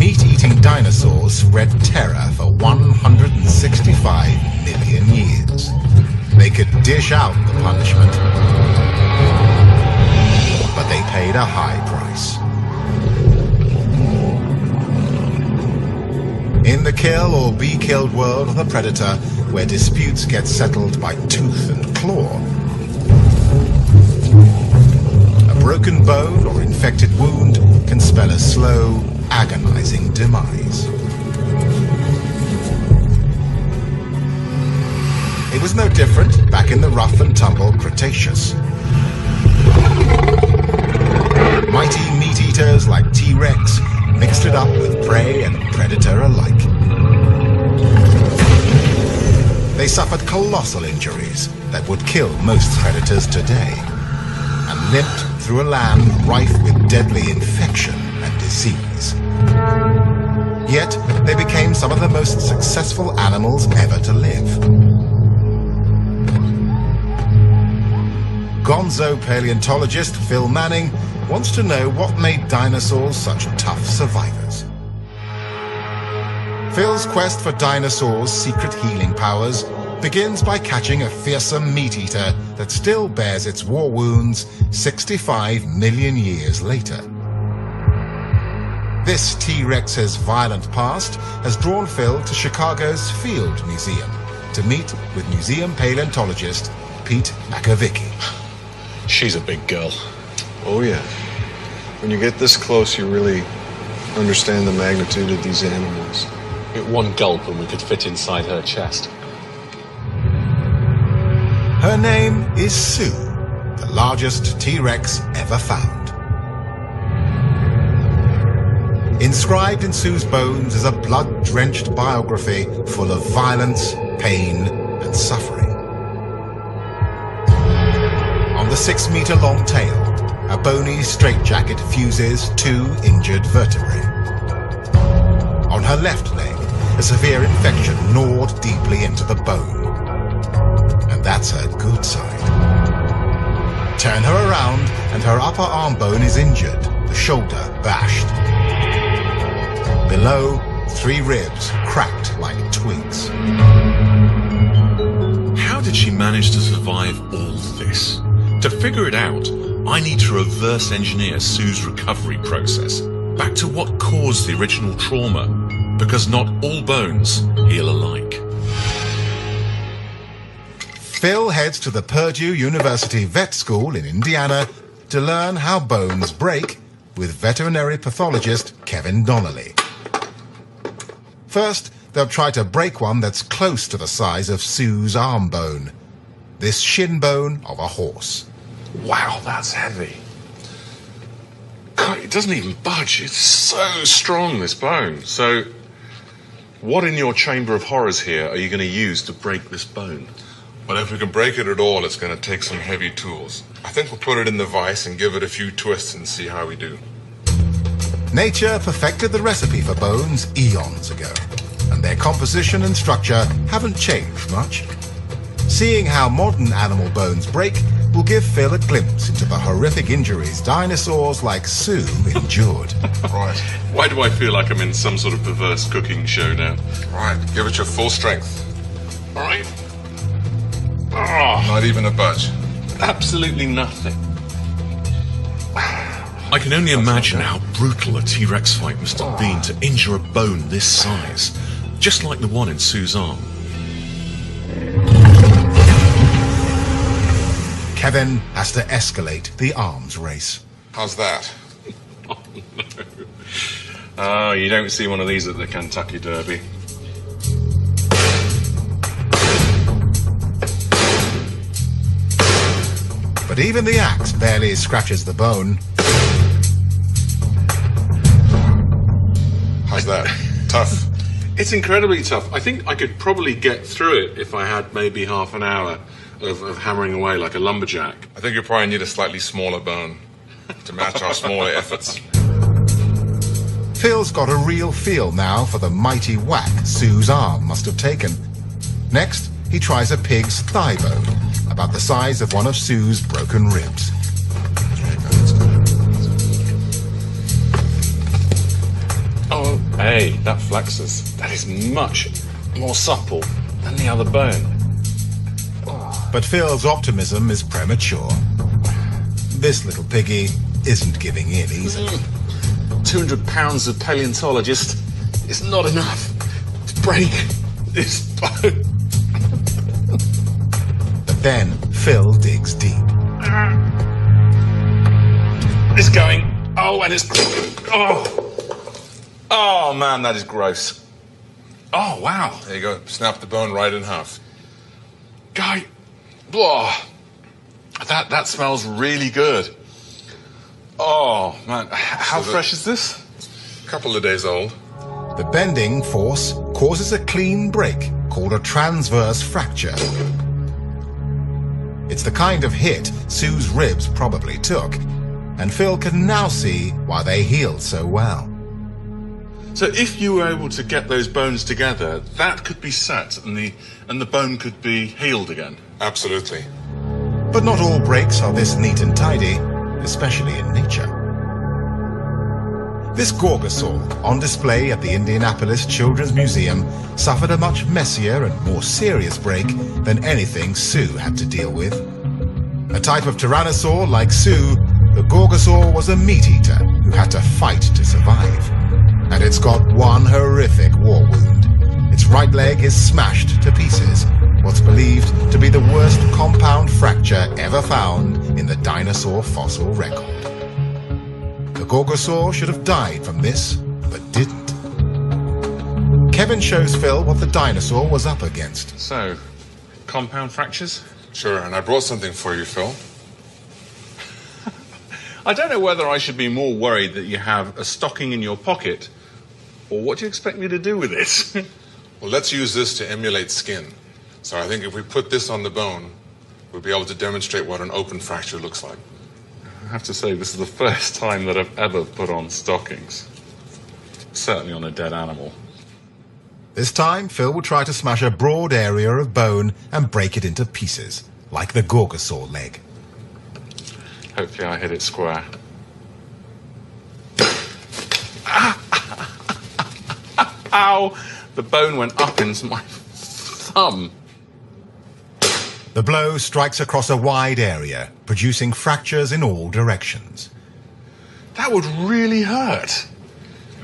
meat-eating dinosaurs spread terror for 165 million years. They could dish out the punishment, but they paid a high price. In the kill or be killed world of the predator, where disputes get settled by tooth and claw, a broken bone or infected wound can spell a slow, agonizing demise. It was no different back in the rough and tumble Cretaceous. Mighty meat-eaters like T-Rex mixed it up with prey and predator alike. They suffered colossal injuries that would kill most predators today, and limped through a land rife with deadly infection and disease. Yet, they became some of the most successful animals ever to live. Gonzo paleontologist Phil Manning wants to know what made dinosaurs such tough survivors. Phil's quest for dinosaurs' secret healing powers begins by catching a fearsome meat-eater that still bears its war wounds 65 million years later. This T-Rex's violent past has drawn Phil to Chicago's Field Museum to meet with museum paleontologist Pete Makovicki. She's a big girl. Oh yeah. When you get this close, you really understand the magnitude of these animals. At one gulp and we could fit inside her chest. Her name is Sue, the largest T-Rex ever found. Inscribed in Sue's bones is a blood-drenched biography full of violence, pain, and suffering. On the 6-meter-long tail, a bony straitjacket fuses 2 injured vertebrae. On her left leg, a severe infection gnawed deeply into the bone. And that's her good side. Turn her around, and her upper arm bone is injured, the shoulder bashed. Below, 3 ribs cracked like twigs. How did she manage to survive all this? To figure it out, I need to reverse engineer Sue's recovery process back to what caused the original trauma, because not all bones heal alike. Phil heads to the Purdue University Vet School in Indiana to learn how bones break with veterinary pathologist Kevin Donnelly. First, they'll try to break one that's close to the size of Sue's arm bone, this shin bone of a horse. Wow, that's heavy. God, it doesn't even budge. It's so strong, this bone. So, what in your chamber of horrors here are you going to use to break this bone? Well, if we can break it at all, it's going to take some heavy tools. I think we'll put it in the vise and give it a few twists and see how we do. Nature perfected the recipe for bones eons ago, and their composition and structure haven't changed much. Seeing how modern animal bones break will give Phil a glimpse into the horrific injuries dinosaurs like Sue endured. Right. Why do I feel like I'm in some sort of perverse cooking show now? Right, give it your full strength. All right. Oh, Not even a budge. absolutely nothing. I can only imagine how brutal a T-Rex fight must have been to injure a bone this size, just like the one in Sue's arm. Kevin has to escalate the arms race. How's that? Oh, no. Oh, you don't see one of these at the Kentucky Derby. But even the axe barely scratches the bone. How's that? Tough? It's incredibly tough. I think I could probably get through it if I had maybe half an hour of hammering away like a lumberjack. I think you probably need a slightly smaller bone to match our smaller efforts. Phil's got a real feel now for the mighty whack Sue's arm must have taken. Next, he tries a pig's thigh bone, about the size of one of Sue's broken ribs. Oh, Hey, that flexes. That is much more supple than the other bone. But Phil's optimism is premature. This little piggy isn't giving in easy. 200 pounds of paleontologist is not enough to break this bone. But then Phil digs deep. It's going. Oh, and it's... Oh, man, that is gross. Oh, wow. There you go. Snap the bone right in half. Guy, blah. That smells really good. Oh, man. How fresh is this? A couple of days old. The bending force causes a clean break called a transverse fracture. It's the kind of hit Sue's ribs probably took, and Phil can now see why they healed so well. So if you were able to get those bones together, that could be set and the bone could be healed again. Absolutely. But not all breaks are this neat and tidy, especially in nature. This Gorgosaur, on display at the Indianapolis Children's Museum, suffered a much messier and more serious break than anything Sue had to deal with. A type of tyrannosaur like Sue, the Gorgosaur was a meat-eater who had to fight to survive. And it's got one horrific war wound. Its right leg is smashed to pieces, what's believed to be the worst compound fracture ever found in the dinosaur fossil record. The Gorgosaur should have died from this, but didn't. Kevin shows Phil what the dinosaur was up against. So, compound fractures? Sure, and I brought something for you, Phil. I don't know whether I should be more worried that you have a stocking in your pocket, or what do you expect me to do with it? Well, let's use this to emulate skin. So I think if we put this on the bone, we'll be able to demonstrate what an open fracture looks like. I have to say, this is the first time that I've ever put on stockings. Certainly on a dead animal. This time, Phil will try to smash a broad area of bone and break it into pieces, like the Gorgosaur leg. Hopefully I hit it square. Ow! The bone went up into my thumb. The blow strikes across a wide area, producing fractures in all directions. That would really hurt.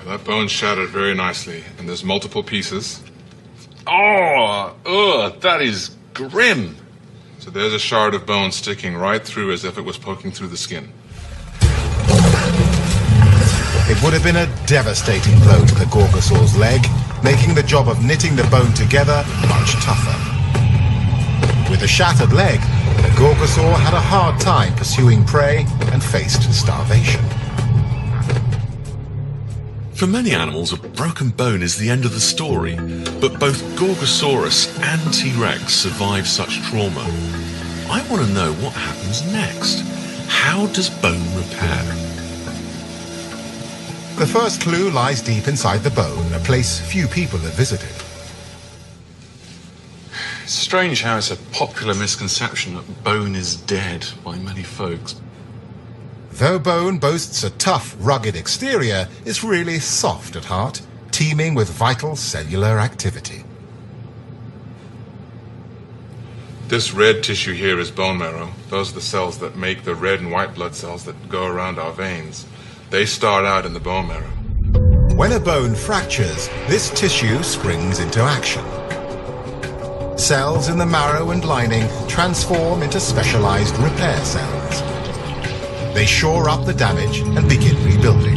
That bone shattered very nicely, and there's multiple pieces. Oh, ugh, that is grim. So there's a shard of bone sticking right through as if it was poking through the skin. It would have been a devastating blow to the Gorgosaur's leg, making the job of knitting the bone together much tougher. With a shattered leg, the Gorgosaur had a hard time pursuing prey and faced starvation. For many animals, a broken bone is the end of the story, but both Gorgosaurus and T-Rex survive such trauma. I want to know what happens next. How does bone repair? The first clue lies deep inside the bone, a place few people have visited. It's strange how it's a popular misconception that bone is dead by many folks. Though bone boasts a tough, rugged exterior, it's really soft at heart, teeming with vital cellular activity. This red tissue here is bone marrow. Those are the cells that make the red and white blood cells that go around our veins. They start out in the bone marrow. When a bone fractures, this tissue springs into action. Cells in the marrow and lining transform into specialized repair cells. They shore up the damage and begin rebuilding.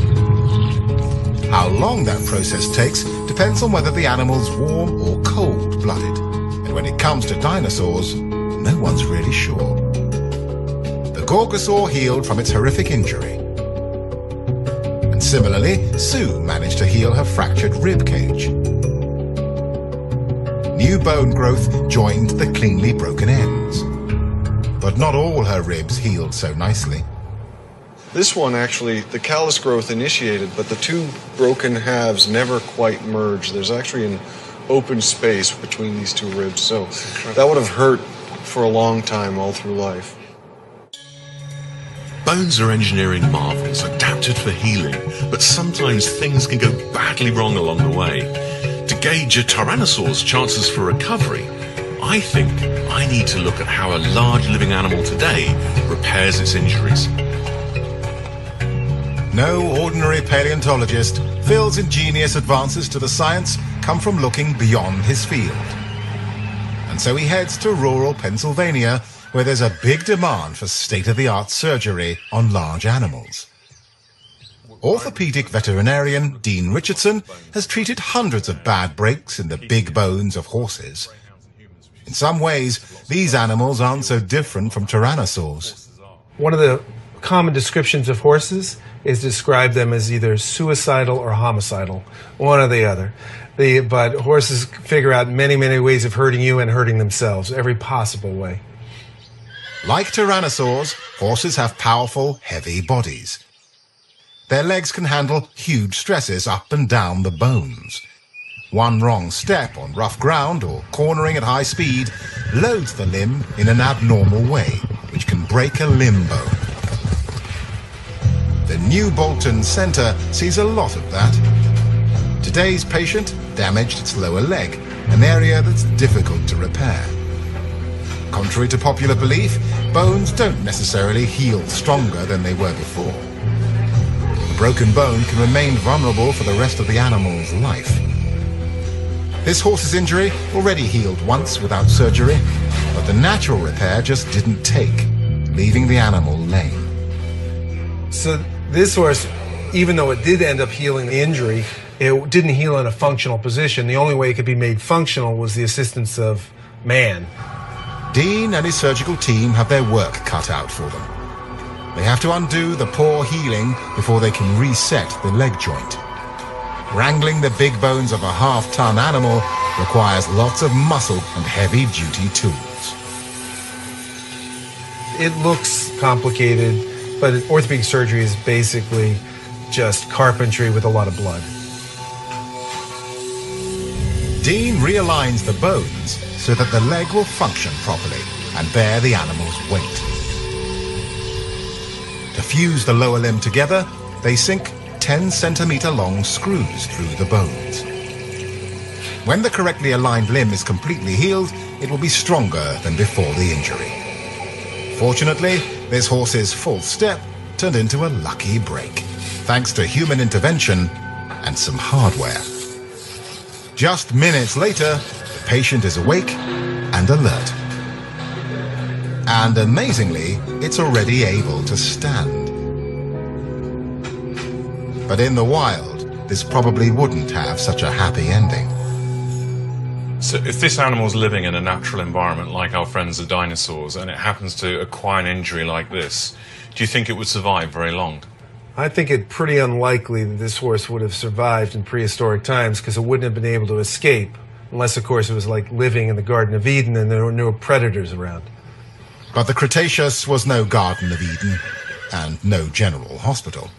How long that process takes depends on whether the animal's warm or cold-blooded. And when it comes to dinosaurs, no one's really sure. The Gorgosaur healed from its horrific injury. And similarly, Sue managed to heal her fractured rib cage. New bone growth joined the cleanly broken ends. But not all her ribs healed so nicely. This one actually, the callus growth initiated, but the two broken halves never quite merged. There's actually an open space between these two ribs, so that would have hurt for a long time all through life. Bones are engineering marvels, adapted for healing, but sometimes things can go badly wrong along the way. To gauge a Tyrannosaur's chances for recovery, I think I need to look at how a large living animal today repairs its injuries. No ordinary paleontologist. Phil's ingenious advances to the science come from looking beyond his field. And so he heads to rural Pennsylvania, where there's a big demand for state-of-the-art surgery on large animals. Orthopedic veterinarian Dean Richardson has treated hundreds of bad breaks in the big bones of horses. In some ways, these animals aren't so different from tyrannosaurs. One of the common descriptions of horses is to describe them as either suicidal or homicidal, one or the other. But horses figure out many, many ways of hurting you and hurting themselves, every possible way. Like tyrannosaurs, horses have powerful, heavy bodies. Their legs can handle huge stresses up and down the bones. One wrong step on rough ground or cornering at high speed loads the limb in an abnormal way, which can break a limb bone. The New Bolton Center sees a lot of that. Today's patient damaged its lower leg, an area that's difficult to repair. Contrary to popular belief, bones don't necessarily heal stronger than they were before. A broken bone can remain vulnerable for the rest of the animal's life. This horse's injury already healed once without surgery, but the natural repair just didn't take, leaving the animal lame. So this horse, even though it did end up healing the injury, it didn't heal in a functional position. The only way it could be made functional was the assistance of man. Dean and his surgical team have their work cut out for them. They have to undo the poor healing before they can reset the leg joint. Wrangling the big bones of a half-ton animal requires lots of muscle and heavy-duty tools. It looks complicated, but orthopedic surgery is basically just carpentry with a lot of blood. Dean realigns the bones so that the leg will function properly and bear the animal's weight. To fuse the lower limb together, they sink 10-centimeter long screws through the bones. When the correctly aligned limb is completely healed, it will be stronger than before the injury. Fortunately, this horse's false step turned into a lucky break, thanks to human intervention and some hardware. Just minutes later, the patient is awake and alert. And amazingly, it's already able to stand. But in the wild, this probably wouldn't have such a happy ending. So if this animal's living in a natural environment like our friends the dinosaurs, and it happens to acquire an injury like this, do you think it would survive very long? I think it's pretty unlikely that this horse would have survived in prehistoric times because it wouldn't have been able to escape, unless, of course, it was like living in the Garden of Eden and there were no predators around. But the Cretaceous was no Garden of Eden and no general hospital.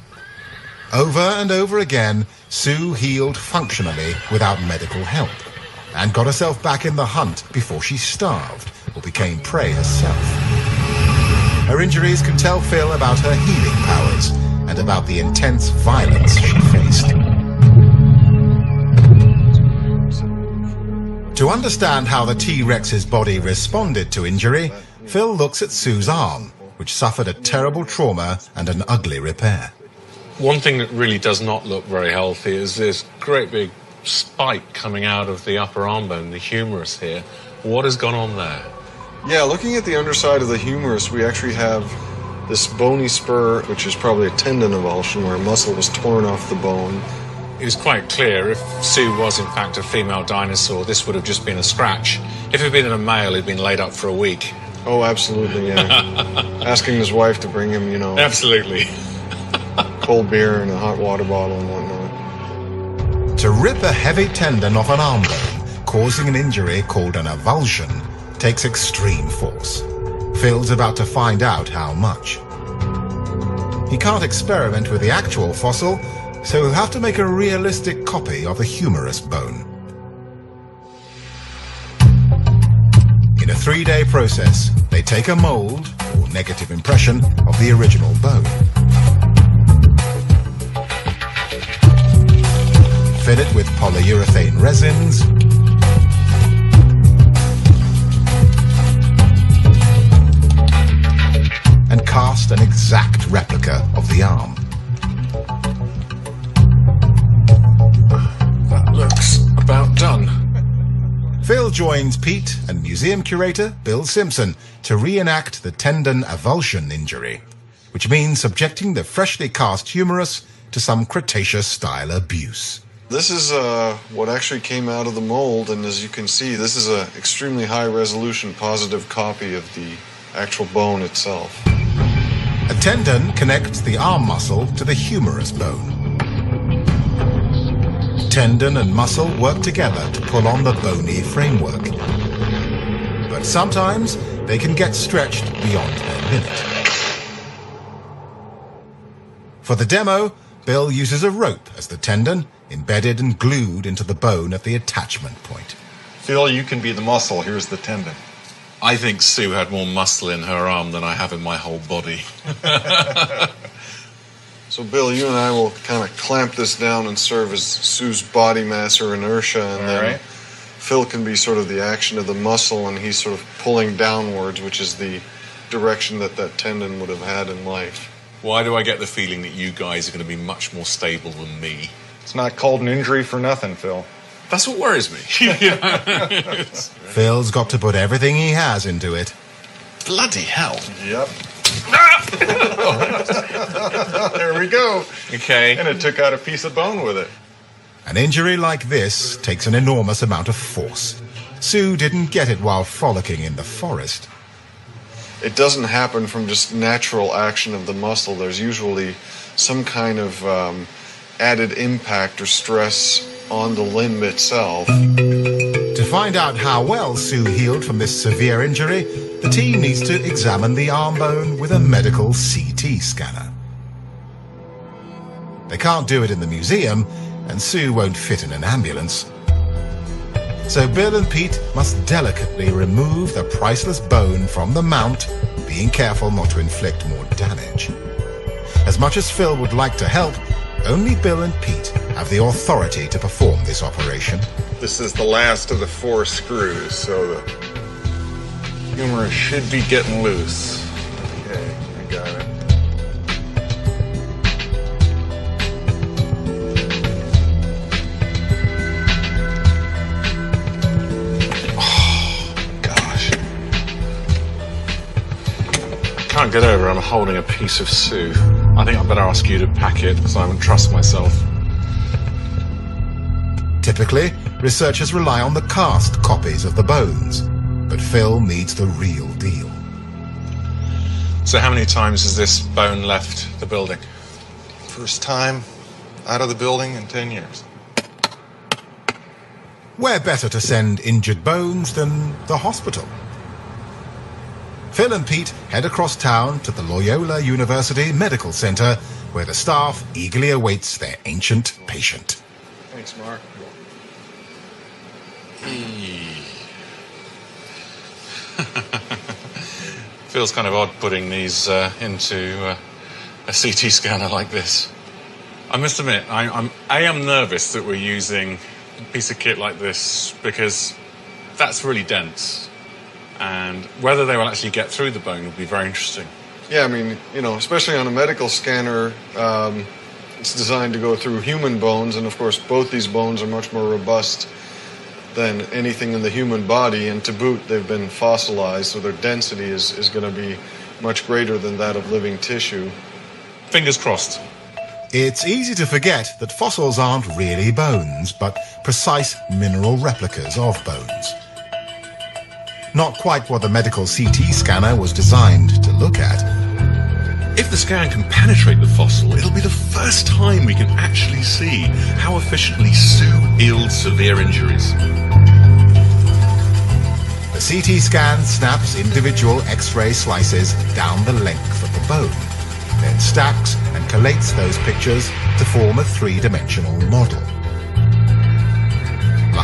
Over and over again, Sue healed functionally without medical help and got herself back in the hunt before she starved or became prey herself. Her injuries can tell Phil about her healing powers and about the intense violence she faced. To understand how the T-Rex's body responded to injury, Phil looks at Sue's arm, which suffered a terrible trauma and an ugly repair. One thing that really does not look very healthy is this great big spike coming out of the upper arm bone, the humerus here. What has gone on there? Yeah, looking at the underside of the humerus, we actually have this bony spur, which is probably a tendon avulsion where a muscle was torn off the bone. It was quite clear if Sue was in fact a female dinosaur, this would have just been a scratch. If it had been a male, he'd been laid up for a week. Oh, absolutely, yeah. Asking his wife to bring him, Absolutely. cold beer and a hot water bottle and whatnot. To rip a heavy tendon off an arm bone, causing an injury called an avulsion, takes extreme force. Phil's about to find out how much. He can't experiment with the actual fossil, so he'll have to make a realistic copy of the humerus bone. In a 3-day process, they take a mold, or negative impression, of the original bone. Fill it with polyurethane resins, and cast an exact replica of the arm. That looks about done. Phil joins Pete and museum curator Bill Simpson to reenact the tendon avulsion injury, which means subjecting the freshly cast humerus to some Cretaceous-style abuse. This is what actually came out of the mold, and as you can see, this is an extremely high-resolution positive copy of the actual bone itself. A tendon connects the arm muscle to the humerus bone. Tendon and muscle work together to pull on the bony framework. But sometimes they can get stretched beyond their limit. For the demo, Bill uses a rope as the tendon, embedded and glued into the bone at the attachment point. Phil, you can be the muscle. Here's the tendon. I think Sue had more muscle in her arm than I have in my whole body. So, Bill, you and I will kind of clamp this down and serve as Sue's body mass or inertia, and then Phil can be sort of the action of the muscle, and he's sort of pulling downwards, which is the direction that that tendon would have had in life. Why do I get the feeling that you guys are going to be much more stable than me? It's not called an injury for nothing, Phil. That's what worries me. Phil's got to put everything he has into it. Bloody hell. Yep. There we go. Okay. And it took out a piece of bone with it. An injury like this takes an enormous amount of force. Sue didn't get it while frolicking in the forest. It doesn't happen from just natural action of the muscle. There's usually some kind of added impact or stress on the limb itself. To find out how well Sue healed from this severe injury, the team needs to examine the arm bone with a medical CT scanner. They can't do it in the museum, and Sue won't fit in an ambulance. So Bill and Pete must delicately remove the priceless bone from the mount, being careful not to inflict more damage. As much as Phil would like to help, only Bill and Pete have the authority to perform this operation. This is the last of the 4 screws, so the humerus should be getting loose. Okay, I got it. Oh, gosh. I can't get over I'm holding a piece of Sue. I think I'd better ask you to pack it, because I don't trust myself. Typically, researchers rely on the cast copies of the bones, but Phil needs the real deal. So how many times has this bone left the building? First time out of the building in 10 years. Where better to send injured bones than the hospital? Phil and Pete head across town to the Loyola University Medical Center, where the staff eagerly awaits their ancient patient. Thanks, Mark. Feels kind of odd putting these into a CT scanner like this. I must admit, I am nervous that we're using a piece of kit like this, because that's really dense. And whether they will actually get through the bone will be very interesting. Yeah, I mean, you know, especially on a medical scanner, it's designed to go through human bones, and of course both these bones are much more robust than anything in the human body, and to boot, they've been fossilized, so their density is going to be much greater than that of living tissue. Fingers crossed. It's easy to forget that fossils aren't really bones, but precise mineral replicas of bones. Not quite what the medical CT scanner was designed to look at. If the scan can penetrate the fossil, it'll be the first time we can actually see how efficiently Sue healed severe injuries. The CT scan snaps individual X-ray slices down the length of the bone, then stacks and collates those pictures to form a 3-dimensional model.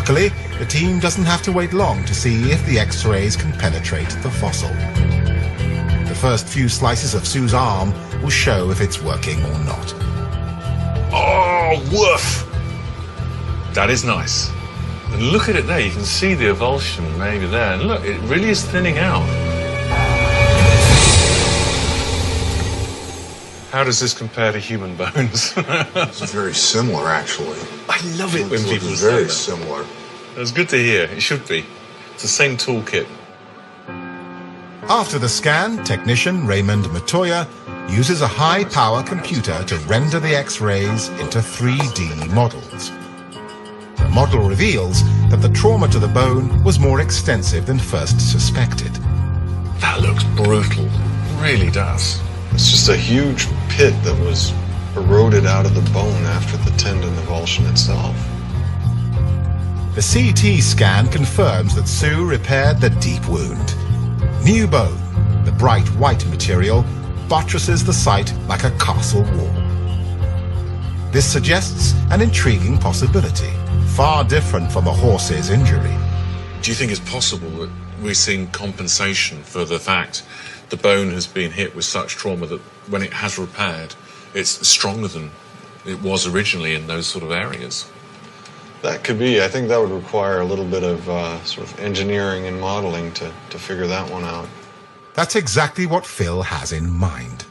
Luckily, the team doesn't have to wait long to see if the X-rays can penetrate the fossil. The first few slices of Sue's arm will show if it's working or not. Oh, woof! That is nice. And look at it there, you can see the avulsion maybe there. And look, it really is thinning out. How does this compare to human bones? It's very similar, actually. I love it when people It's say very that. similar. That's good to hear. It should be. It's the same toolkit. After the scan, technician Raymond Matoya uses a high-power computer to render the X-rays into 3D models. The model reveals that the trauma to the bone was more extensive than first suspected. That looks brutal. It really does. It's just a huge pit that was eroded out of the bone after the tendon avulsion itself. The CT scan confirms that Sue repaired the deep wound. New bone, the bright white material, buttresses the site like a castle wall. This suggests an intriguing possibility, far different from a horse's injury. Do you think it's possible that we're seeing compensation for the fact the bone has been hit with such trauma that when it has repaired, it's stronger than it was originally in those sort of areas? That could be. I think that would require a little bit of sort of engineering and modeling to figure that one out. That's exactly what Phil has in mind.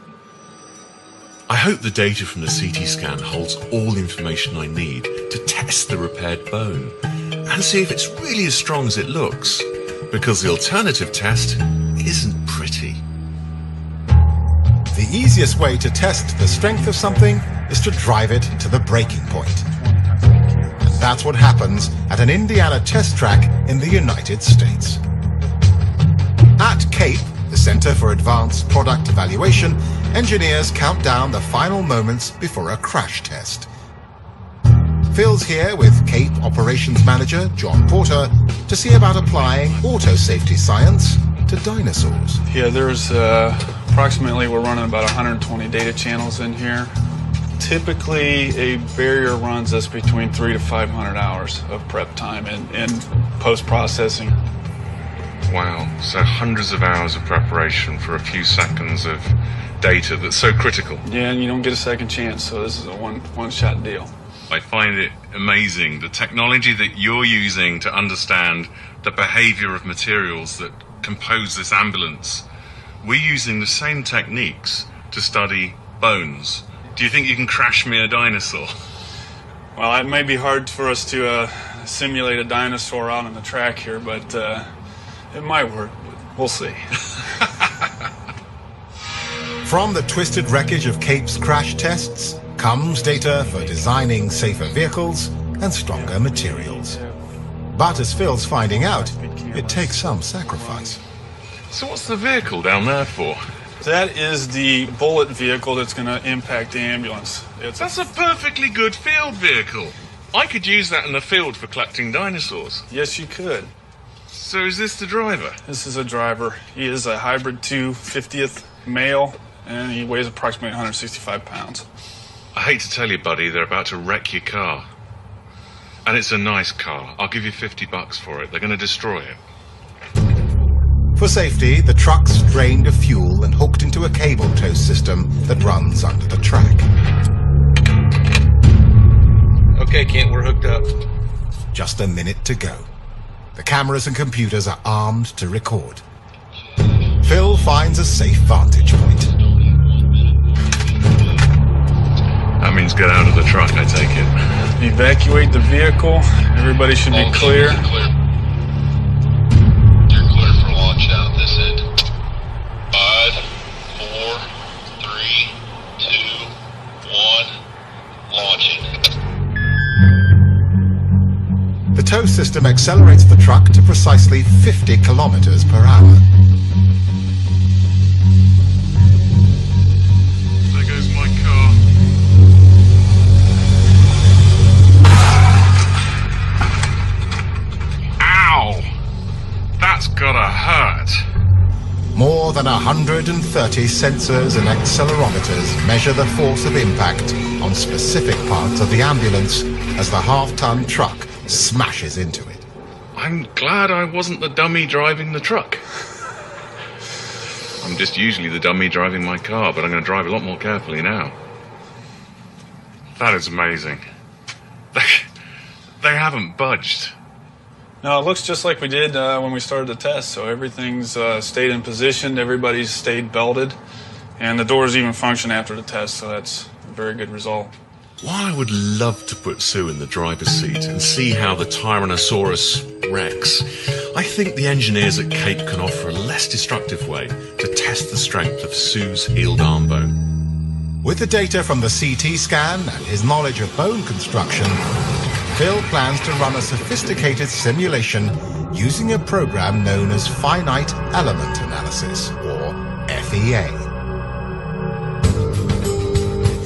I hope the data from the CT scan holds all the information I need to test the repaired bone and see if it's really as strong as it looks, because the alternative test isn't pretty. The easiest way to test the strength of something is to drive it to the breaking point. And that's what happens at an Indiana test track in the United States. At CAPE, the Center for Advanced Product Evaluation, engineers count down the final moments before a crash test. Phil's here with CAPE Operations Manager John Porter to see about applying auto safety science to dinosaurs. Yeah, there's approximately, we're running about 120 data channels in here. Typically, a barrier runs us between 300 to 500 hours of prep time and post-processing. Wow, so hundreds of hours of preparation for a few seconds of data that's so critical. Yeah, and you don't get a second chance, so this is a one-shot deal. I find it amazing, the technology that you're using to understand the behavior of materials that compose this ambulance. We're using the same techniques to study bones. Do you think you can crash me a dinosaur? Well, it may be hard for us to simulate a dinosaur out on the track here, but it might work. We'll see. From the twisted wreckage of CAPE's crash tests comes data for designing safer vehicles and stronger materials. But as Phil's finding out, it takes some sacrifice. So what's the vehicle down there for? That is the bullet vehicle that's going to impact the ambulance. That's a perfectly good field vehicle. I could use that in the field for collecting dinosaurs. Yes, you could. So is this the driver? This is a driver. He is a hybrid 250th male, and he weighs approximately 165 pounds. I hate to tell you, buddy, they're about to wreck your car. And it's a nice car. I'll give you $50 for it. They're going to destroy it. For safety, the truck's drained of fuel and hooked into a cable tow system that runs under the track. Okay, Kent, we're hooked up. Just a minute to go. The cameras and computers are armed to record. Phil finds a safe vantage point. That means get out of the truck, I take it. Evacuate the vehicle. Everybody should be clear. You're clear for launch out this end. 5, 4, 3, 2, 1, launching. The tow system accelerates the truck to precisely 50 kilometers per hour. There goes my car. Ow! That's gotta hurt. More than 130 sensors and accelerometers measure the force of impact on specific parts of the ambulance as the half-ton truck smashes into it. I'm glad I wasn't the dummy driving the truck. I'm just usually the dummy driving my car, but I'm going to drive a lot more carefully now. That is amazing. They haven't budged. No, it looks just like we did when we started the test. So everything's stayed in position, everybody's stayed belted, and the doors even function after the test, so that's a very good result. While I would love to put Sue in the driver's seat and see how the Tyrannosaurus Rex, I think the engineers at Cape can offer a less destructive way to test the strength of Sue's healed arm bone. With the data from the CT scan and his knowledge of bone construction, Phil plans to run a sophisticated simulation using a program known as Finite Element Analysis, or FEA.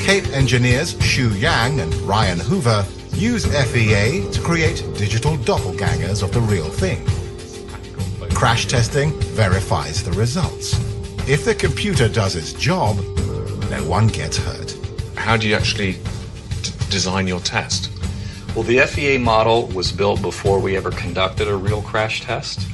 Cape engineers Xu Yang and Ryan Hoover use FEA to create digital doppelgangers of the real thing. Crash testing verifies the results. If the computer does its job, no one gets hurt. How do you actually design your test? Well, the FEA model was built before we ever conducted a real crash test.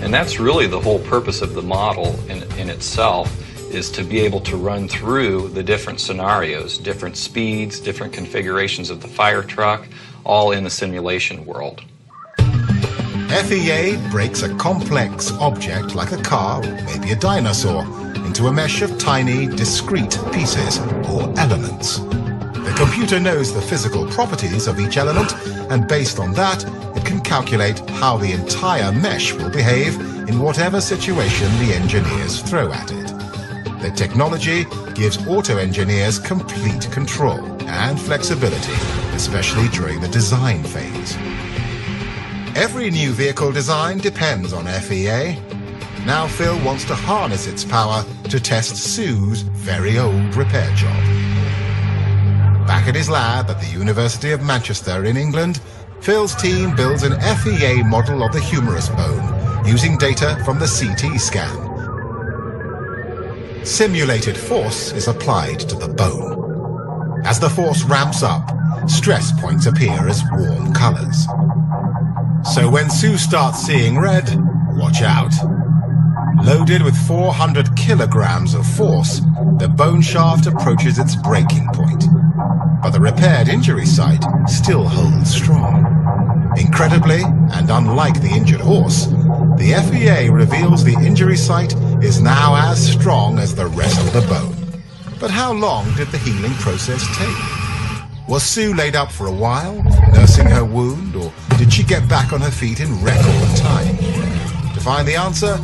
And that's really the whole purpose of the model in itself, is to be able to run through the different scenarios, different speeds, different configurations of the fire truck, all in the simulation world. FEA breaks a complex object like a car or maybe a dinosaur into a mesh of tiny, discrete pieces or elements. The computer knows the physical properties of each element, and based on that, it can calculate how the entire mesh will behave in whatever situation the engineers throw at it. The technology gives auto engineers complete control and flexibility, especially during the design phase. Every new vehicle design depends on FEA. Now Phil wants to harness its power to test Sue's very old repair job. Back at his lab at the University of Manchester in England, Phil's team builds an FEA model of the humerus bone using data from the CT scan. Simulated force is applied to the bone. As the force ramps up, stress points appear as warm colors. So when Sue starts seeing red, watch out. Loaded with 400 kilograms of force, the bone shaft approaches its breaking point. But the repaired injury site still holds strong. Incredibly, and unlike the injured horse, the FEA reveals the injury site is now as strong as the rest of the bone. But how long did the healing process take? Was Sue laid up for a while, nursing her wound, or did she get back on her feet in record time? To find the answer,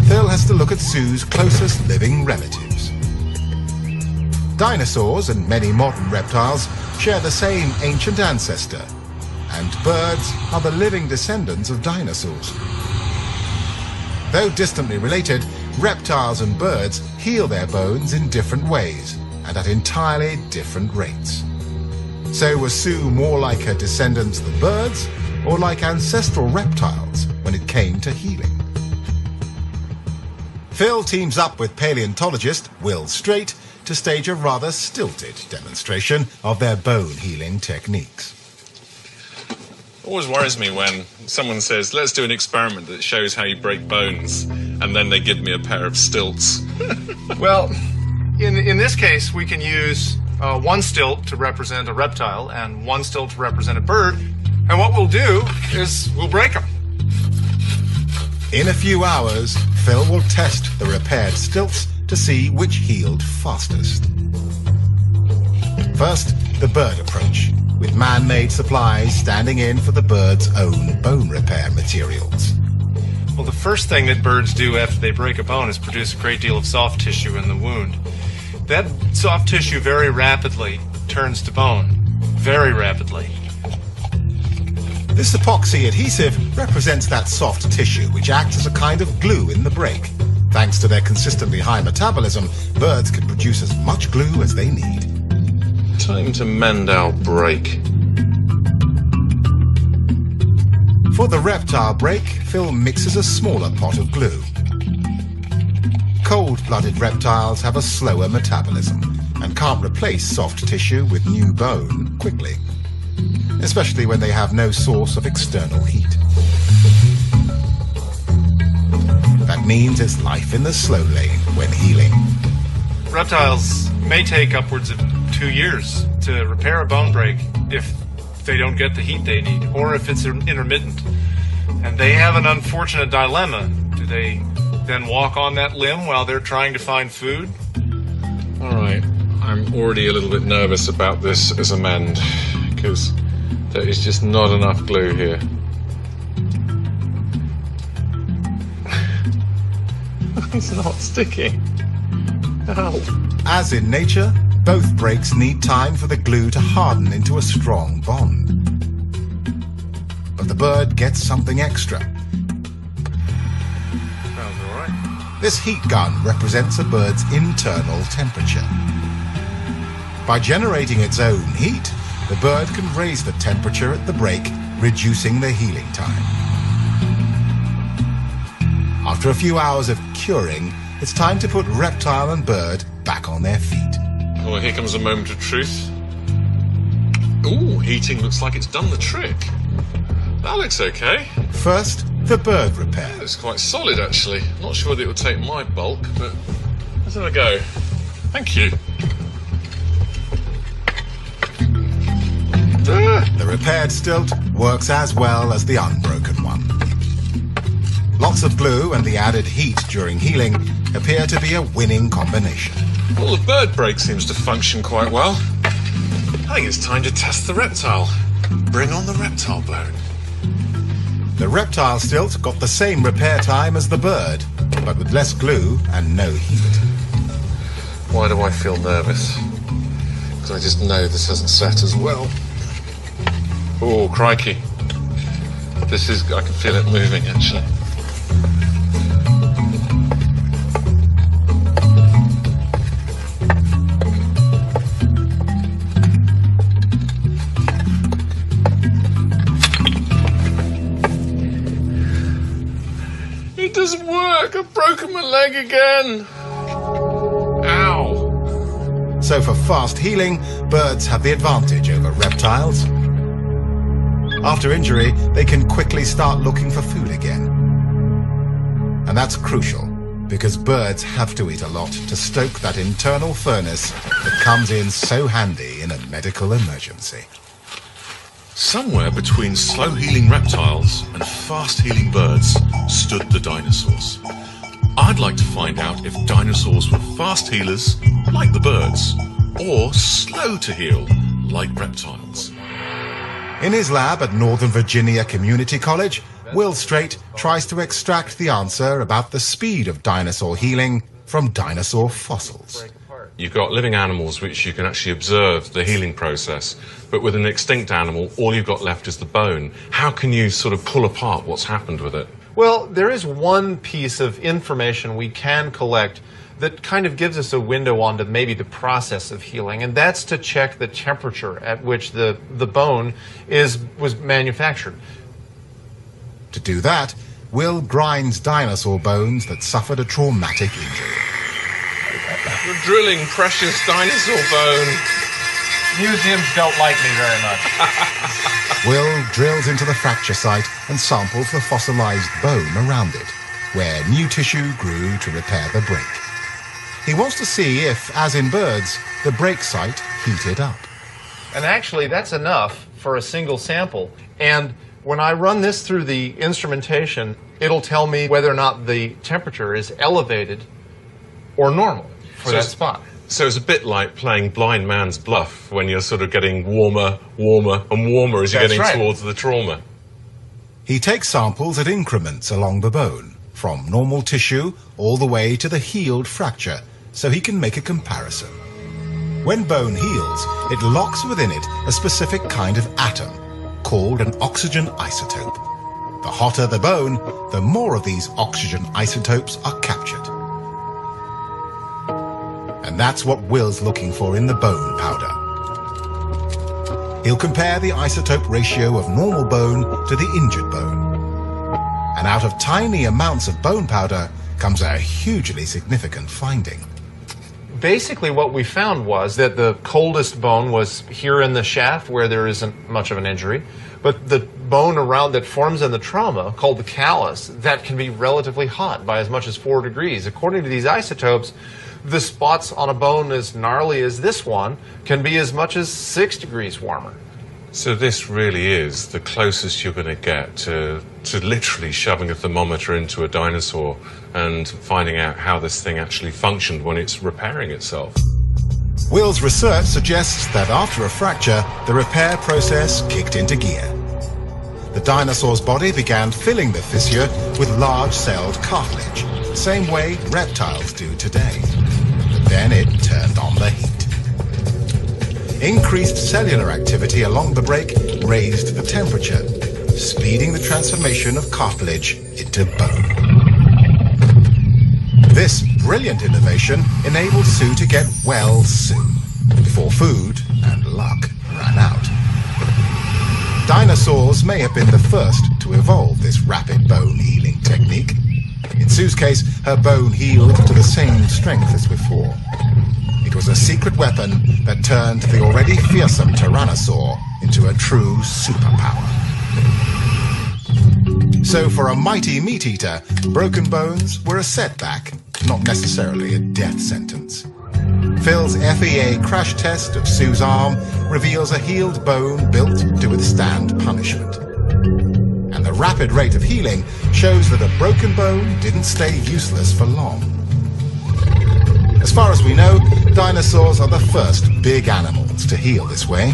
Phil has to look at Sue's closest living relatives. Dinosaurs and many modern reptiles share the same ancient ancestor, and birds are the living descendants of dinosaurs. Though distantly related, reptiles and birds heal their bones in different ways and at entirely different rates. So was Sue more like her descendants, the birds, or like ancestral reptiles when it came to healing? Phil teams up with paleontologist Will Strait to stage a rather stilted demonstration of their bone healing techniques. It always worries me when someone says, let's do an experiment that shows how you break bones, and then they give me a pair of stilts. Well, in this case, we can use one stilt to represent a reptile and one stilt to represent a bird, and what we'll do is we'll break them. In a few hours, Phil will test the repaired stilts to see which healed fastest. First, the bird approach, with man-made supplies standing in for the bird's own bone repair materials. Well, the first thing that birds do after they break a bone is produce a great deal of soft tissue in the wound. That soft tissue very rapidly turns to bone, very rapidly. This epoxy adhesive represents that soft tissue which acts as a kind of glue in the break. Thanks to their consistently high metabolism, birds can produce as much glue as they need. Time to mend our break. For the reptile break, Phil mixes a smaller pot of glue. Cold-blooded reptiles have a slower metabolism and can't replace soft tissue with new bone quickly. especially when they have no source of external heat. That means it's life in the slow lane when healing. Reptiles may take upwards of 2 years to repair a bone break if they don't get the heat they need, or if it's intermittent. And they have an unfortunate dilemma. Do they then walk on that limb while they're trying to find food? All right, I'm already a little bit nervous about this as a mend, because there is just not enough glue here. It's not sticking. Ow. As in nature, both breaks need time for the glue to harden into a strong bond. But the bird gets something extra. Sounds all right. This heat gun represents a bird's internal temperature. By generating its own heat, the bird can raise the temperature at the break, reducing the healing time. After a few hours of curing, it's time to put reptile and bird back on their feet. Oh, here comes a moment of truth. Ooh, heating looks like it's done the trick. That looks okay. First, the bird repair. It's quite solid, actually. Not sure that it will take my bulk, but let's have a go. Thank you. The repaired stilt works as well as the unbroken one. Lots of glue and the added heat during healing appear to be a winning combination. Well, the bird break seems to function quite well. I think it's time to test the reptile. Bring on the reptile bone. The reptile stilt got the same repair time as the bird, but with less glue and no heat. Why do I feel nervous? Because I just know this hasn't set as well. Oh, crikey. I can feel it moving, actually. It doesn't work. I've broken my leg again. Ow. So for fast healing, birds have the advantage over reptiles. After injury, they can quickly start looking for food again. And that's crucial, because birds have to eat a lot to stoke that internal furnace that comes in so handy in a medical emergency. Somewhere between slow-healing reptiles and fast-healing birds stood the dinosaurs. I'd like to find out if dinosaurs were fast healers, like the birds, or slow to heal, like reptiles. In his lab at Northern Virginia Community College, Will Strait tries to extract the answer about the speed of dinosaur healing from dinosaur fossils. You've got living animals which you can actually observe the healing process, but with an extinct animal, all you've got left is the bone. How can you sort of pull apart what's happened with it? Well, there is one piece of information we can collect that kind of gives us a window onto maybe the process of healing, and that's to check the temperature at which the bone was manufactured. To do that, Will grinds dinosaur bones that suffered a traumatic injury. You're drilling precious dinosaur bone. Museums don't like me very much. Will drills into the fracture site and samples the fossilized bone around it, where new tissue grew to repair the break. He wants to see if, as in birds, the break site heated up. And actually, that's enough for a single sample. And when I run this through the instrumentation, it'll tell me whether or not the temperature is elevated or normal for that spot. So it's a bit like playing blind man's bluff when you're sort of getting warmer, warmer, and warmer as you're getting towards the trauma. He takes samples at increments along the bone, from normal tissue all the way to the healed fracture, so he can make a comparison. When bone heals, it locks within it a specific kind of atom, called an oxygen isotope. The hotter the bone, the more of these oxygen isotopes are captured. And that's what Will's looking for in the bone powder. He'll compare the isotope ratio of normal bone to the injured bone. And out of tiny amounts of bone powder comes a hugely significant finding. basically what we found was that the coldest bone was here in the shaft where there isn't much of an injury, but the bone around that forms in the trauma, called the callus, that can be relatively hot by as much as 4 degrees. According to these isotopes, the spots on a bone as gnarly as this one can be as much as 6 degrees warmer. So this really is the closest you're going to get to literally shoving a thermometer into a dinosaur and finding out how this thing actually functioned when it's repairing itself. Will's research suggests that after a fracture, the repair process kicked into gear. The dinosaur's body began filling the fissure with large-celled cartilage, the same way reptiles do today. But then it turned on the heat. Increased cellular activity along the break raised the temperature, speeding the transformation of cartilage into bone. This brilliant innovation enabled Sue to get well soon, before food and luck ran out. Dinosaurs may have been the first to evolve this rapid bone healing technique. In Sue's case, her bone healed to the same strength as before. It was a secret weapon that turned the already fearsome Tyrannosaur into a true superpower. So for a mighty meat-eater, broken bones were a setback, not necessarily a death sentence. Phil's FEA crash test of Sue's arm reveals a healed bone built to withstand punishment. And the rapid rate of healing shows that a broken bone didn't stay useless for long. As far as we know, dinosaurs are the first big animals to heal this way.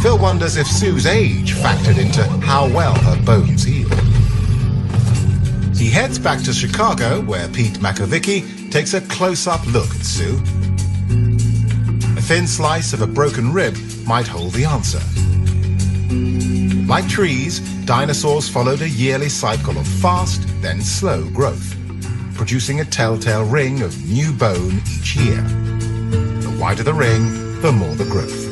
Phil wonders if Sue's age factored into how well her bones healed. He heads back to Chicago, where Pete Makovicki takes a close-up look at Sue. A thin slice of a broken rib might hold the answer. Like trees, dinosaurs followed a yearly cycle of fast, then slow growth, producing a telltale ring of new bone each year. The wider the ring, the more the growth.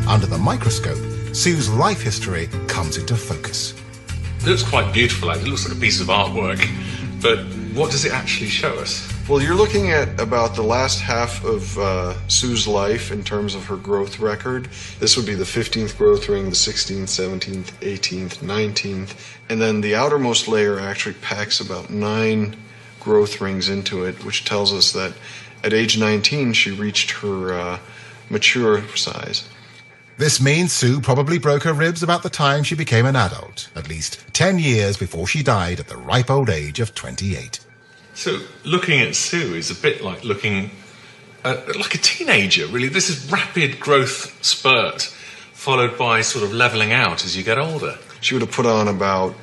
Under the microscope, Sue's life history comes into focus. It looks quite beautiful, actually. It looks like a piece of artwork. But what does it actually show us? Well, you're looking at about the last half of Sue's life in terms of her growth record. This would be the 15th growth ring, the 16th, 17th, 18th, 19th. And then the outermost layer actually packs about 9 growth rings into it, which tells us that at age 19, she reached her mature size. This means Sue probably broke her ribs about the time she became an adult, at least 10 years before she died at the ripe old age of 28. So looking at Sue is a bit like looking at like a teenager, really. This is rapid growth spurt, followed by sort of leveling out as you get older. She would have put on about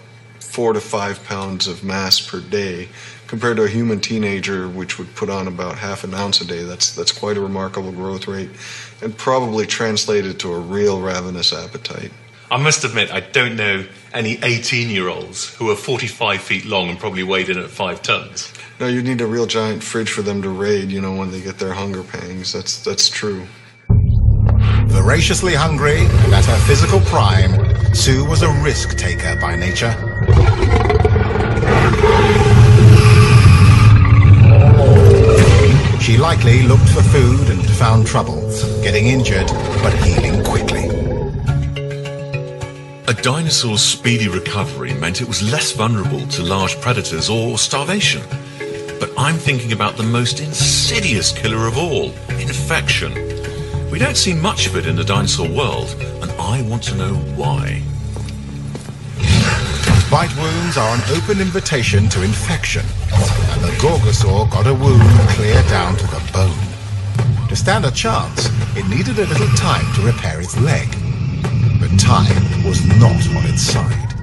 4 to 5 pounds of mass per day, compared to a human teenager, which would put on about half an ounce a day. That's quite a remarkable growth rate, and probably translated to a real ravenous appetite. I must admit, I don't know any 18-year-olds who are 45 feet long and probably weighed in at 5 tons. No, you need a real giant fridge for them to raid, when they get their hunger pangs. That's true. Voraciously hungry and at her physical prime, Sue was a risk-taker by nature. She likely looked for food and found trouble, getting injured but healing quickly. A dinosaur's speedy recovery meant it was less vulnerable to large predators or starvation. But I'm thinking about the most insidious killer of all, infection. We don't see much of it in the dinosaur world, and I want to know why. Bite wounds are an open invitation to infection, and the Gorgosaur got a wound clear down to the bone. To stand a chance, it needed a little time to repair its leg. But time was not on its side.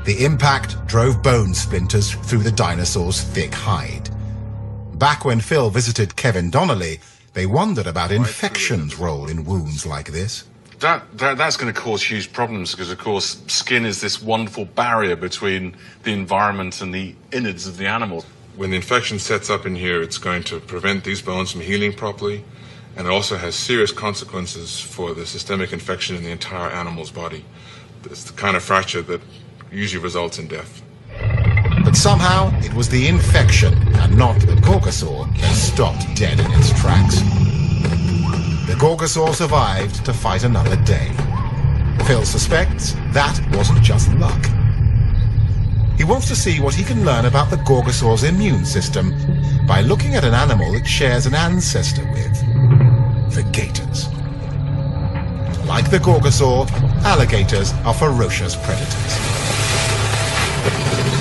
The impact drove bone splinters through the dinosaur's thick hide. Back when Phil visited Kevin Donnelly, they wondered about infection's role in wounds like this. That's going to cause huge problems because, of course, skin is this wonderful barrier between the environment and the innards of the animal. When the infection sets up in here, it's going to prevent these bones from healing properly, and it also has serious consequences for the systemic infection in the entire animal's body. It's the kind of fracture that usually results in death. But somehow, it was the infection and not the Gorgosaur that stopped dead in its tracks. The Gorgosaur survived to fight another day. Phil suspects that wasn't just luck. He wants to see what he can learn about the Gorgosaur's immune system by looking at an animal it shares an ancestor with, the gators. Like the Gorgosaur, alligators are ferocious predators.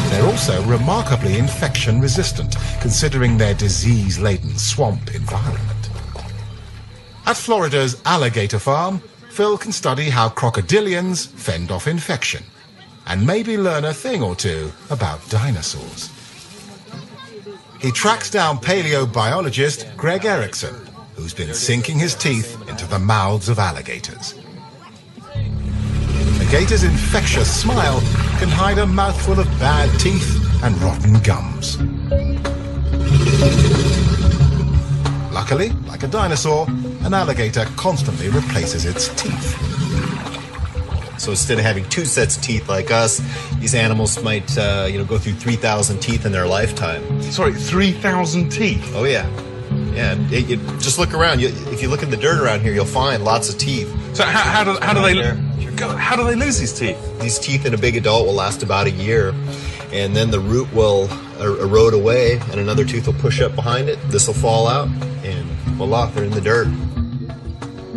They're also remarkably infection resistant, considering their disease-laden swamp environment. At Florida's alligator farm, Phil can study how crocodilians fend off infection, and maybe learn a thing or two about dinosaurs. He tracks down paleobiologist Greg Erickson, who's been sinking his teeth into the mouths of alligators. A gator's infectious smile can hide a mouthful of bad teeth and rotten gums. Luckily, like a dinosaur, an alligator constantly replaces its teeth. So instead of having two sets of teeth like us, these animals might, go through 3,000 teeth in their lifetime. Sorry, 3,000 teeth? Oh, yeah. Yeah, just look around. If you look in the dirt around here, you'll find lots of teeth. So how do they lose these teeth? These teeth in a big adult will last about a year, and then the root will erode away, and another tooth will push up behind it. This will fall out, and voila, they're in the dirt.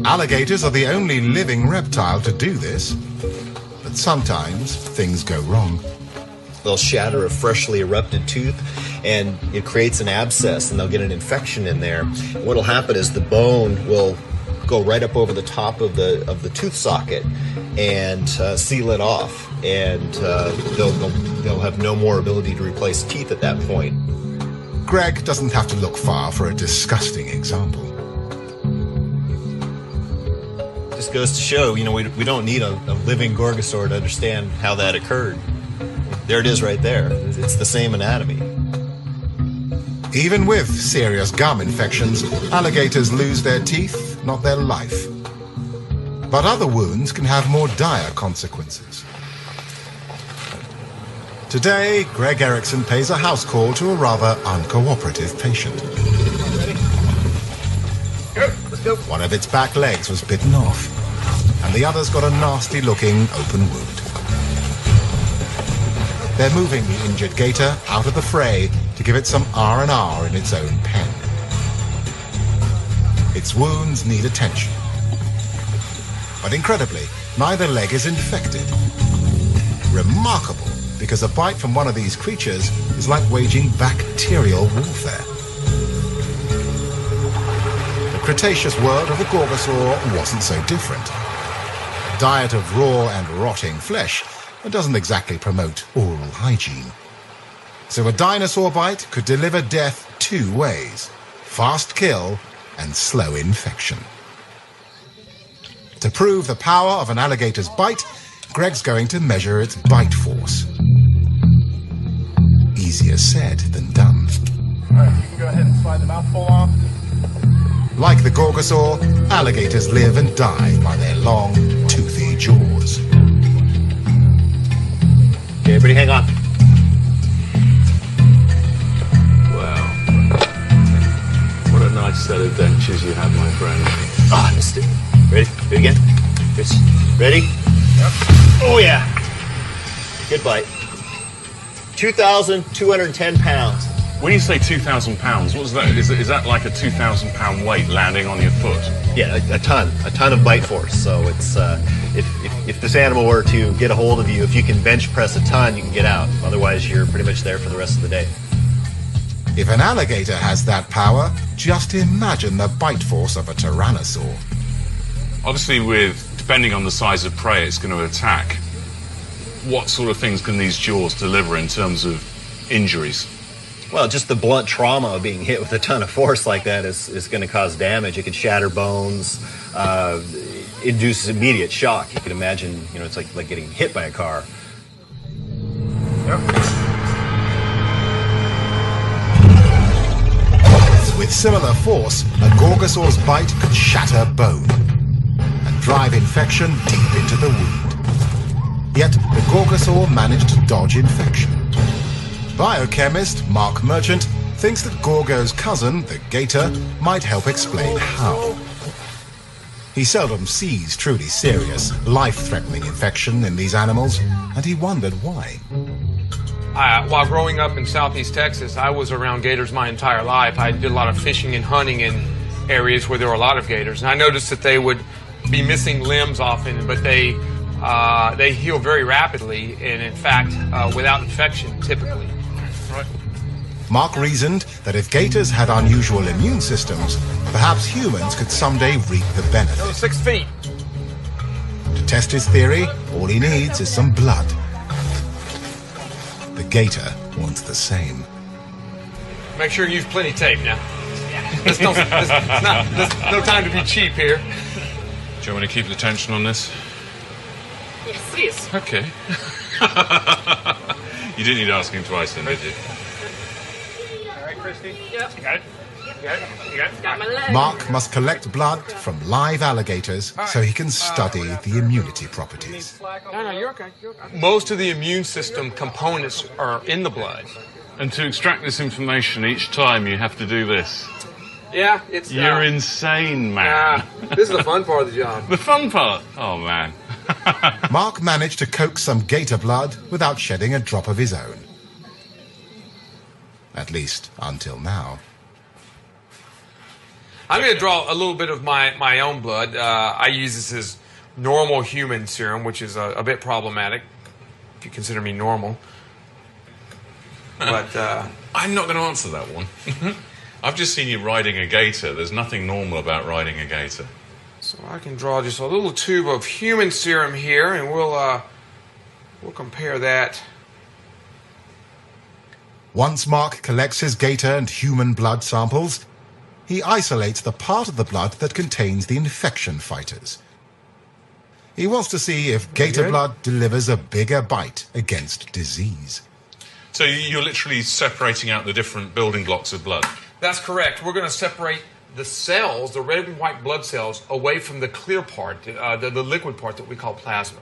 Alligators are the only living reptile to do this, but sometimes things go wrong. They'll shatter a freshly erupted tooth, and it creates an abscess, and they'll get an infection in there. What'll happen is the bone will go right up over the top of the tooth socket and seal it off, and they'll have no more ability to replace teeth at that point. Greg doesn't have to look far for a disgusting example. Just goes to show, we don't need a living Gorgosaur to understand how that occurred. There it is right there. It's the same anatomy. Even with serious gum infections, alligators lose their teeth, not their life. But other wounds can have more dire consequences. Today, Greg Erickson pays a house call to a rather uncooperative patient. One of its back legs was bitten off, and the other's got a nasty-looking open wound. They're moving the injured gator out of the fray to give it some R&R in its own pen. Its wounds need attention. But incredibly, neither leg is infected. Remarkable, because a bite from one of these creatures is like waging bacterial warfare. The Cretaceous world of the Gorgosaur wasn't so different. A diet of raw and rotting flesh doesn't exactly promote oral hygiene. So a dinosaur bite could deliver death two ways: fast kill and slow infection. To prove the power of an alligator's bite, Greg's going to measure its bite force. Easier said than done. All right, you can go ahead and slide the mouthful off. Like the Gorgosaur, alligators live and die by their long, toothy jaws. Okay, everybody hang on. Wow. What a nice set of dentures you have, my friend. Ah, I missed it. Ready? Do it again. Ready? Yep. Oh, yeah. Good bite. 2,210 pounds. When you say 2,000 pounds, what's that? Is that like a 2,000 pound weight landing on your foot? Yeah, a ton of bite force. So it's if this animal were to get a hold of you, if you can bench press a ton, you can get out. Otherwise, you're pretty much there for the rest of the day. If an alligator has that power, just imagine the bite force of a tyrannosaur. Obviously, depending on the size of prey it's going to attack, what sort of things can these jaws deliver in terms of injuries? Well, just the blunt trauma of being hit with a ton of force like that is going to cause damage. It can shatter bones, induce immediate shock. You can imagine, it's like getting hit by a car. Yep. With similar force, a Gorgosaur's bite could shatter bone and drive infection deep into the wound. Yet, the Gorgosaur managed to dodge infection. Biochemist Mark Merchant thinks that Gorgo's cousin, the gator, might help explain how. He seldom sees truly serious, life-threatening infection in these animals, and he wondered why. While growing up in southeast Texas, I was around gators my entire life. I did a lot of fishing and hunting in areas where there were a lot of gators, and I noticed that they would be missing limbs often, but they heal very rapidly, and in fact, without infection, typically. Right. Mark reasoned that if gators had unusual immune systems, perhaps humans could someday reap the benefit. 6 feet. To test his theory, all he needs is some blood. The gator wants the same. Make sure you use plenty of tape now. There's no time to be cheap here. Do you want me to keep the tension on this? Yes, please. Okay. You didn't need asking twice then, did you? All right, Christy? Yep. You got it? You got it? You got it? Got my leg. Mark must collect blood from live alligators so he can study the immunity properties. No, you're okay. Most of the immune system components are in the blood. And to extract this information each time you have to do this. Yeah, it's... You're insane, man. This is the fun part of the job. The fun part? Oh, man. Mark managed to coax some gator blood without shedding a drop of his own. At least, until now. I'm going to draw a little bit of my own blood. I use this as normal human serum, which is a bit problematic, if you consider me normal. But I'm not going to answer that one. I've just seen you riding a gator. There's nothing normal about riding a gator. So I can draw just a little tube of human serum here, and we'll compare that. Once Mark collects his gator and human blood samples, he isolates the part of the blood that contains the infection fighters. He wants to see if gator blood delivers a bigger bite against disease. So you're literally separating out the different building blocks of blood? That's correct. We're going to separate the cells, the red and white blood cells, away from the clear part, the liquid part that we call plasma.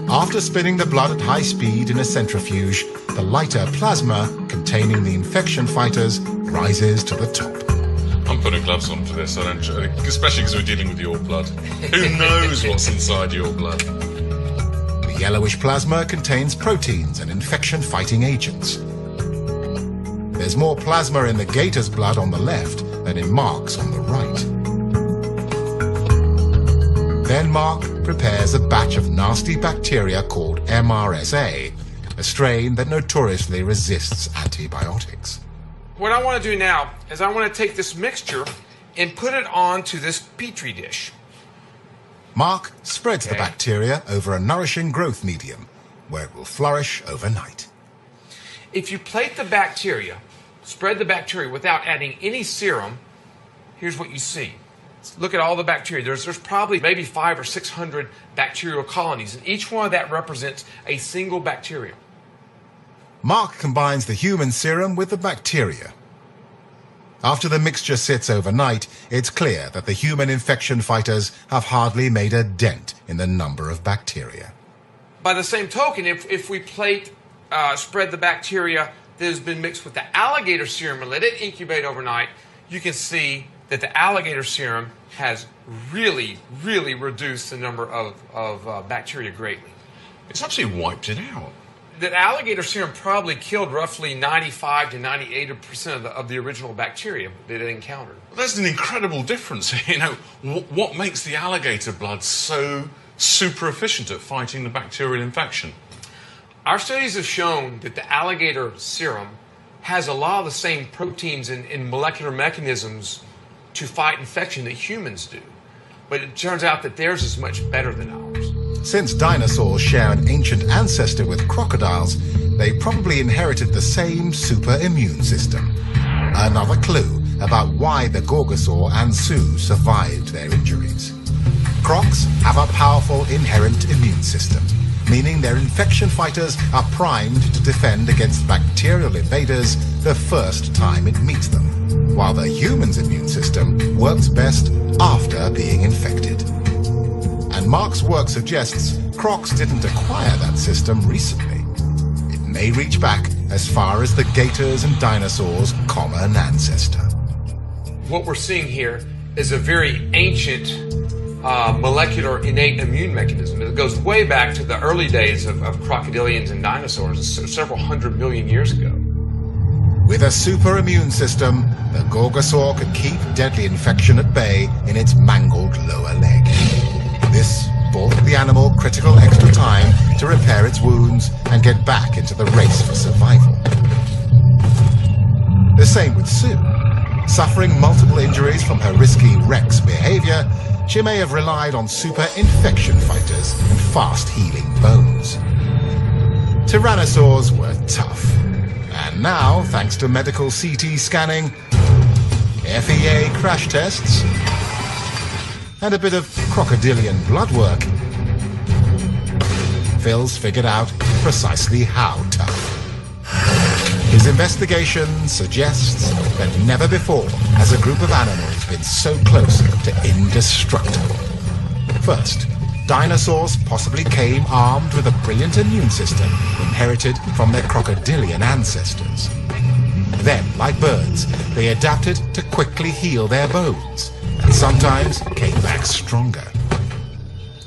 After spinning the blood at high speed in a centrifuge, the lighter plasma containing the infection fighters rises to the top. I'm putting gloves on for this, especially because we're dealing with your blood. Who knows what's inside your blood? The yellowish plasma contains proteins and infection-fighting agents. There's more plasma in the gator's blood on the left than in Mark's on the right. Then Mark prepares a batch of nasty bacteria called MRSA, a strain that notoriously resists antibiotics. What I want to do now is I want to take this mixture and put it onto this petri dish. Mark spreads the bacteria over a nourishing growth medium, where it will flourish overnight. If you plate the bacteria, spread the bacteria without adding any serum, here's what you see. Look at all the bacteria. There's probably maybe 500 or 600 bacterial colonies, and each one of that represents a single bacteria. Mark combines the human serum with the bacteria. After the mixture sits overnight, it's clear that the human infection fighters have hardly made a dent in the number of bacteria. By the same token, if we spread the bacteria that has been mixed with the alligator serum and let it incubate overnight, you can see that the alligator serum has really, really reduced the number of bacteria greatly. It's actually wiped it out. The alligator serum probably killed roughly 95 to 98% of the original bacteria that it encountered. Well, there's an incredible difference. You know, what makes the alligator blood so super efficient at fighting the bacterial infection? Our studies have shown that the alligator serum has a lot of the same proteins and molecular mechanisms to fight infection that humans do. But it turns out that theirs is much better than ours. Since dinosaurs share an ancient ancestor with crocodiles, they probably inherited the same super immune system. Another clue about why the Gorgosaur and Sioux survived their injuries. Crocs have a powerful inherent immune system, meaning their infection fighters are primed to defend against bacterial invaders the first time it meets them, while the human's immune system works best after being infected. And Mark's work suggests Crocs didn't acquire that system recently. It may reach back as far as the gators and dinosaurs' common ancestor. What we're seeing here is a very ancient molecular innate immune mechanism. It goes way back to the early days of crocodilians and dinosaurs, several 100 million years ago. With a super immune system, the Gorgosaur could keep deadly infection at bay in its mangled lower leg. This bought the animal critical extra time to repair its wounds and get back into the race for survival. The same with Sue. Suffering multiple injuries from her risky Rex behavior, she may have relied on super infection fighters and fast healing bones. Tyrannosaurs were tough. And now, thanks to medical CT scanning, FEA crash tests, and a bit of crocodilian blood work, Phil's figured out precisely how tough. His investigation suggests that never before has a group of animals been so close to indestructible. First, dinosaurs possibly came armed with a brilliant immune system inherited from their crocodilian ancestors. Then, like birds, they adapted to quickly heal their bones, and sometimes came back stronger.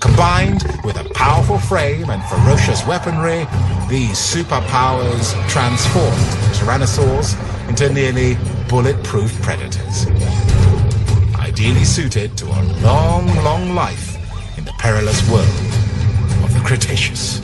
Combined with a powerful frame and ferocious weaponry, these superpowers transformed tyrannosaurs into nearly bulletproof predators, ideally suited to a long, long life in the perilous world of the Cretaceous.